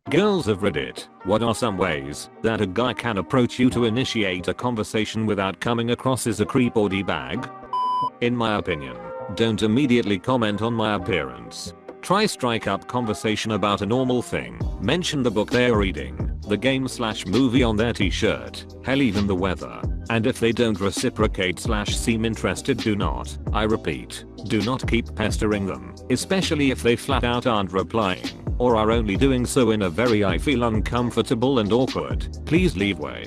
Girls of Reddit, what are some ways that a guy can approach you to initiate a conversation without coming across as a creep or d-bag? In my opinion, don't immediately comment on my appearance. Try strike up conversation about a normal thing. Mention the book they're reading, the game/movie on their t-shirt, hell even the weather. And if they don't reciprocate/seem interested, do not, I repeat, do not keep pestering them, especially if they flat out aren't replying, or are only doing so in a very I feel uncomfortable and awkward, please leave way.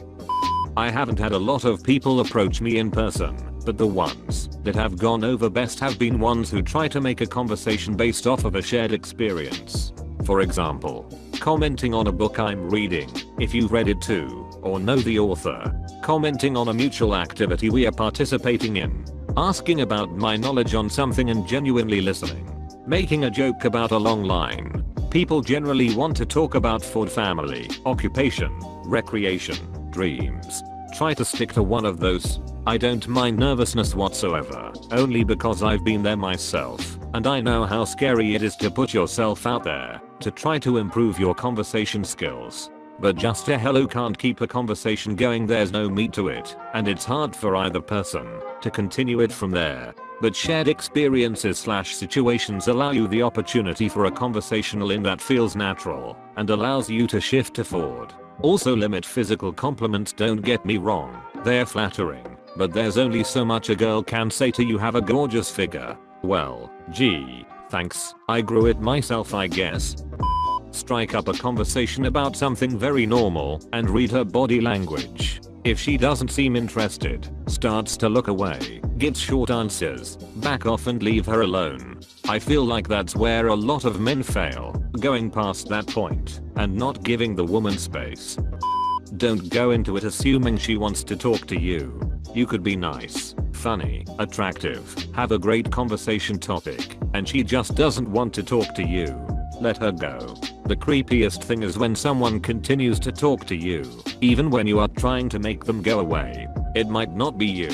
I haven't had a lot of people approach me in person, but the ones that have gone over best have been ones who try to make a conversation based off of a shared experience. For example, commenting on a book I'm reading, if you've read it too, or know the author. Commenting on a mutual activity we are participating in. Asking about my knowledge on something and genuinely listening. Making a joke about a long line. People generally want to talk about food, family, occupation, recreation, dreams. Try to stick to one of those. I don't mind nervousness whatsoever, only because I've been there myself, and I know how scary it is to put yourself out there, to try to improve your conversation skills. But just a hello can't keep a conversation going, there's no meat to it, and it's hard for either person to continue it from there. But shared experiences/situations allow you the opportunity for a conversational in that feels natural, and allows you to shift to forward. Also limit physical compliments, don't get me wrong, they're flattering, but there's only so much a girl can say to you. Have a gorgeous figure. Well, gee, thanks, I grew it myself I guess. Strike up a conversation about something very normal and read her body language. If she doesn't seem interested, starts to look away, gives short answers, back off and leave her alone. I feel like that's where a lot of men fail, going past that point and not giving the woman space. Don't go into it assuming she wants to talk to you. You could be nice, funny, attractive, have a great conversation topic, and she just doesn't want to talk to you. Let her go. The creepiest thing is when someone continues to talk to you, even when you are trying to make them go away. It might not be you.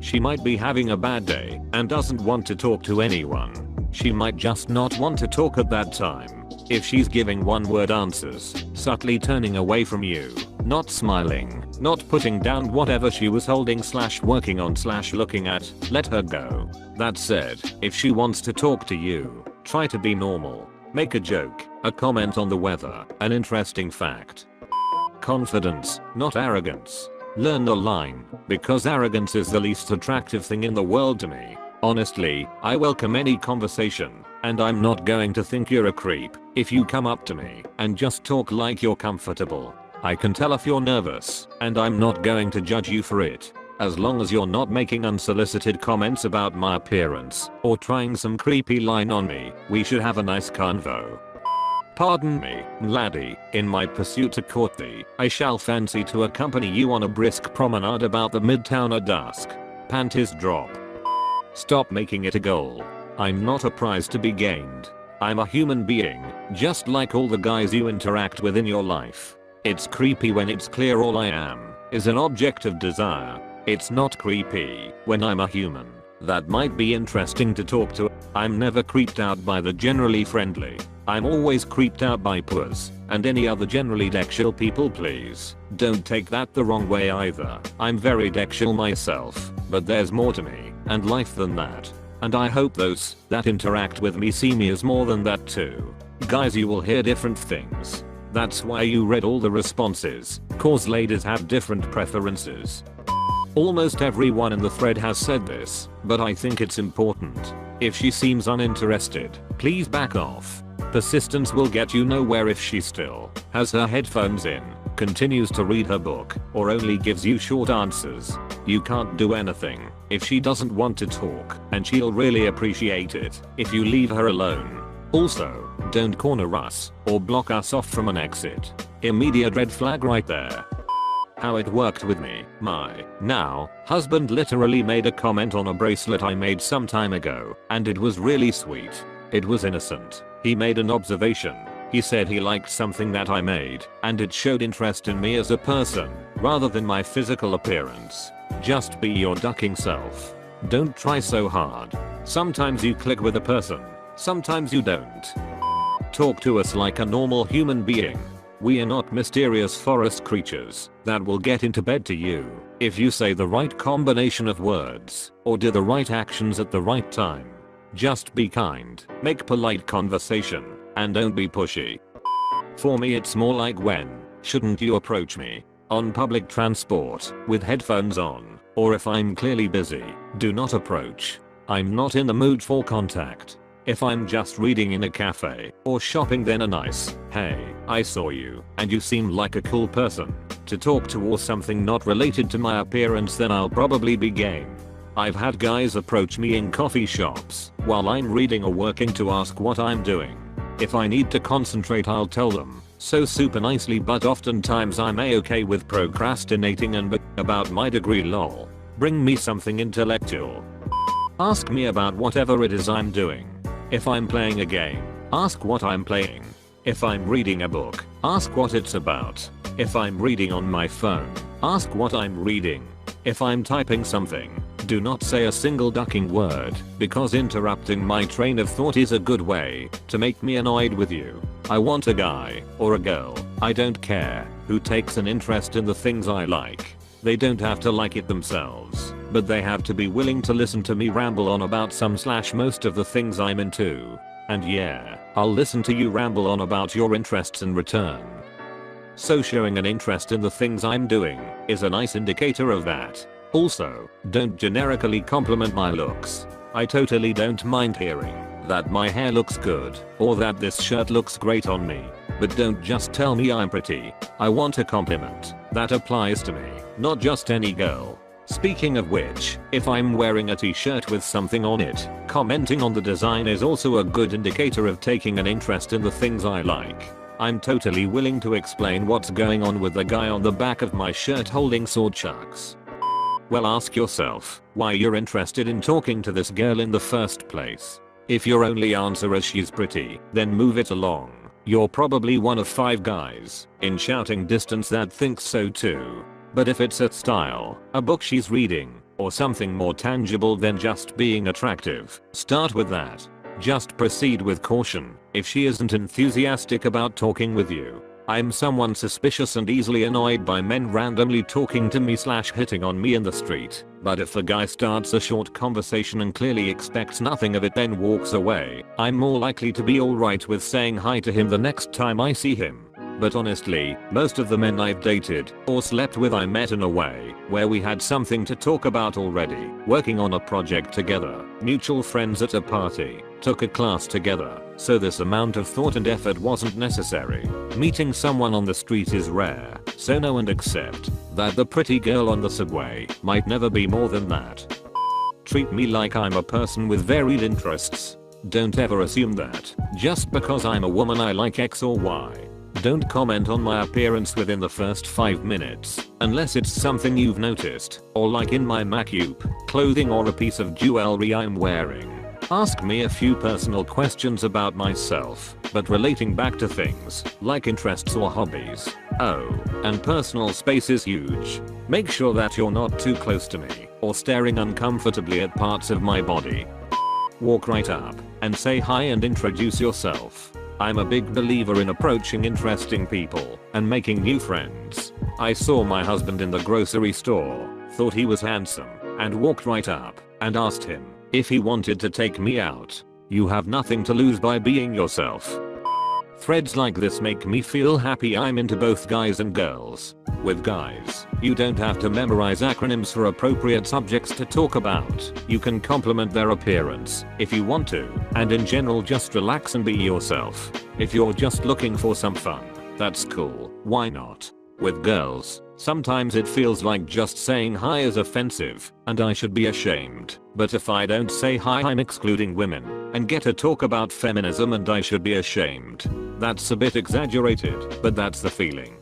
She might be having a bad day and doesn't want to talk to anyone. She might just not want to talk at that time. If she's giving one-word answers, subtly turning away from you, not smiling, not putting down whatever she was holding/working on/looking at, let her go. That said, if she wants to talk to you, try to be normal. Make a joke, a comment on the weather, an interesting fact. Confidence, not arrogance. Learn the line, because arrogance is the least attractive thing in the world to me. Honestly, I welcome any conversation, and I'm not going to think you're a creep if you come up to me and just talk like you're comfortable. I can tell if you're nervous, and I'm not going to judge you for it. As long as you're not making unsolicited comments about my appearance or trying some creepy line on me, we should have a nice convo. Pardon me, laddie, in my pursuit to court thee, I shall fancy to accompany you on a brisk promenade about the midtown at dusk. Panties drop. Stop making it a goal. I'm not a prize to be gained. I'm a human being, just like all the guys you interact with in your life. It's creepy when it's clear all I am is an object of desire. It's not creepy when I'm a human that might be interesting to talk to. I'm never creeped out by the generally friendly. I'm always creeped out by puss and any other generally dexual people. Please don't take that the wrong way either. I'm very dexual myself, but there's more to me and life than that. And I hope those that interact with me see me as more than that too. Guys, you will hear different things. That's why you read all the responses, cause ladies have different preferences. Almost everyone in the thread has said this, but I think it's important. If she seems uninterested, please back off. Persistence will get you nowhere. If she still has her headphones in, continues to read her book, or only gives you short answers, you can't do anything. If she doesn't want to talk, and she'll really appreciate it if you leave her alone. Also, don't corner us or block us off from an exit. Immediate red flag right there. How it worked with me. My now husband literally made a comment on a bracelet I made some time ago, and it was really sweet. It was innocent. He made an observation. He said he liked something that I made, and it showed interest in me as a person, rather than my physical appearance. Just be your ducking self. Don't try so hard. Sometimes you click with a person, sometimes you don't. Talk to us like a normal human being. We are not mysterious forest creatures that will get into bed to you if you say the right combination of words or do the right actions at the right time. Just be kind, make polite conversation, and don't be pushy. For me it's more like when shouldn't you approach me on public transport with headphones on, or if I'm clearly busy, do not approach. I'm not in the mood for contact. If I'm just reading in a cafe or shopping, then a nice, "Hey, I saw you and you seem like a cool person" to talk to, or something not related to my appearance, then I'll probably be game. I've had guys approach me in coffee shops while I'm reading or working to ask what I'm doing. If I need to concentrate, I'll tell them so super nicely, but oftentimes I'm a-okay with procrastinating and about my degree, lol. Bring me something intellectual. Ask me about whatever it is I'm doing. If I'm playing a game, ask what I'm playing. If I'm reading a book, ask what it's about. If I'm reading on my phone, ask what I'm reading. If I'm typing something, do not say a single ducking word, because interrupting my train of thought is a good way to make me annoyed with you. I want a guy, or a girl, I don't care, who takes an interest in the things I like. They don't have to like it themselves, but they have to be willing to listen to me ramble on about most of the things I'm into. And yeah, I'll listen to you ramble on about your interests in return. So showing an interest in the things I'm doing is a nice indicator of that. Also, don't generically compliment my looks. I totally don't mind hearing that my hair looks good or that this shirt looks great on me. But don't just tell me I'm pretty. I want a compliment that applies to me, not just any girl. Speaking of which, if I'm wearing a t-shirt with something on it, commenting on the design is also a good indicator of taking an interest in the things I like. I'm totally willing to explain what's going on with the guy on the back of my shirt holding sword chucks. Well, ask yourself why you're interested in talking to this girl in the first place. If your only answer is she's pretty, then move it along. You're probably one of 5 guys in shouting distance that thinks so too. But if it's a style, a book she's reading, or something more tangible than just being attractive, start with that. Just proceed with caution if she isn't enthusiastic about talking with you. I'm someone suspicious and easily annoyed by men randomly talking to me / hitting on me in the street, but if the guy starts a short conversation and clearly expects nothing of it then walks away, I'm more likely to be alright with saying hi to him the next time I see him. But honestly, most of the men I've dated or slept with I met in a way where we had something to talk about already, working on a project together, mutual friends at a party, took a class together, so this amount of thought and effort wasn't necessary. Meeting someone on the street is rare, so know and accept that the pretty girl on the subway might never be more than that. Treat me like I'm a person with varied interests. Don't ever assume that just because I'm a woman I like X or Y. Don't comment on my appearance within the first 5 minutes, unless it's something you've noticed, or like in my makeup, clothing or a piece of jewelry I'm wearing. Ask me a few personal questions about myself, but relating back to things like interests or hobbies. Oh, and personal space is huge. Make sure that you're not too close to me, or staring uncomfortably at parts of my body. Walk right up and say hi and introduce yourself. I'm a big believer in approaching interesting people and making new friends. I saw my husband in the grocery store, thought he was handsome, and walked right up and asked him if he wanted to take me out. You have nothing to lose by being yourself. Threads like this make me feel happy I'm into both guys and girls. With guys, you don't have to memorize acronyms for appropriate subjects to talk about. You can compliment their appearance if you want to, and in general just relax and be yourself. If you're just looking for some fun, that's cool, why not? With girls, sometimes it feels like just saying hi is offensive, and I should be ashamed. But if I don't say hi I'm excluding women, and get to talk about feminism and I should be ashamed. That's a bit exaggerated, but that's the feeling.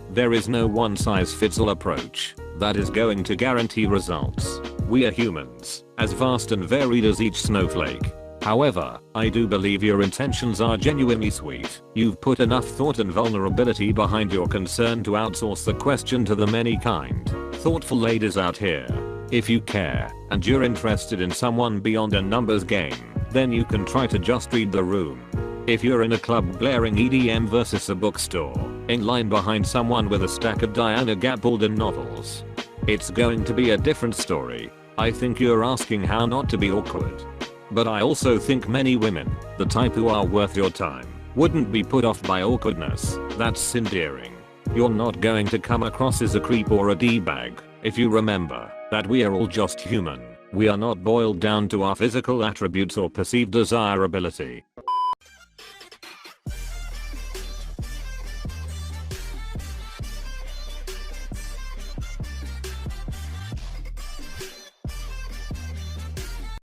There is no one-size-fits-all approach that is going to guarantee results. We are humans, as vast and varied as each snowflake. However, I do believe your intentions are genuinely sweet. You've put enough thought and vulnerability behind your concern to outsource the question to the many kind, thoughtful ladies out here. If you care, and you're interested in someone beyond a numbers game, then you can try to just read the room. If you're in a club blaring EDM versus a bookstore, in line behind someone with a stack of Diana Gabaldon novels, it's going to be a different story. I think you're asking how not to be awkward. But I also think many women, the type who are worth your time, wouldn't be put off by awkwardness. That's endearing. You're not going to come across as a creep or a d-bag if you remember that we are all just human. We are not boiled down to our physical attributes or perceived desirability.